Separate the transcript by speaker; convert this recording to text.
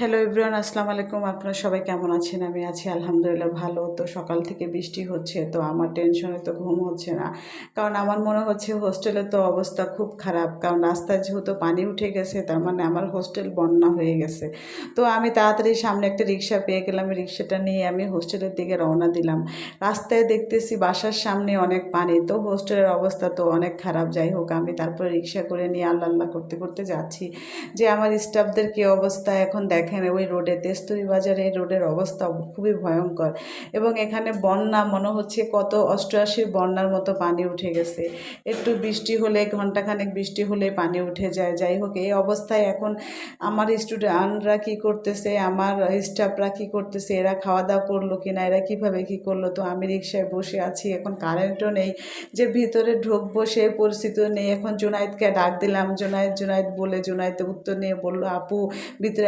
Speaker 1: Hello everyone, আসসালামু আলাইকুম। আপনারা সবাই কেমন আছেন? আমি আছি আলহামদুলিল্লাহ ভালো। তো সকাল থেকে বৃষ্টি হচ্ছে, তো আমার টেনশনে তো ঘুম হচ্ছে না। কারণ আমার মনে হচ্ছে হোস্টেলের তো অবস্থা খুব খারাপ। কারণ রাস্তায় যেহেতু পানি উঠে গেছে, তার মানে আমার হোস্টেল বন্যা হয়ে গেছে। তো আমি তাড়াতাড়ি সামনে একটা রিক্সা পেয়ে গেলাম, রিক্সাটা নিয়ে আমি হোস্টেলের দিকে রওনা দিলাম। রাস্তায় দেখতেছি বাসার সামনে অনেক পানি, তো হোস্টেলের অবস্থা তো অনেক খারাপ। যাই হোক, আমি তারপরে রিক্সা করে নিয়ে আল্লাহ আল্লাহ করতে করতে যাচ্ছি যে আমার স্টাফদের কী অবস্থা। এখন দেখেন ওই রোডে, তেস্তুরি বাজারে রোডের অবস্থা খুবই ভয়ঙ্কর, এবং এখানে বন্যা মনে হচ্ছে কত অষ্টআশির বন্যার মতো পানি উঠে গেছে। একটু বৃষ্টি হলে, ঘন্টাখানেক বৃষ্টি হলে পানি উঠে যায়। যাই হোক, এই অবস্থায় এখন আমার স্টুডেন্টরা কী করতেছে, আমার স্টাফরা কী করতেছে, এরা খাওয়া দাওয়া করলো কিনা, এরা কীভাবে কী করলো। তো আমি রিক্সায় বসে আছি, এখন কারেন্টও নেই, যে ভিতরে ঢুকবো সে পরিস্থিতিও নেই। এখন জুনায়েদকে ডাক দিলাম, জুনায়েদ জুনায়েদ বলে জুনায়েদ উত্তর নিয়ে বলল, আপু ভিতরে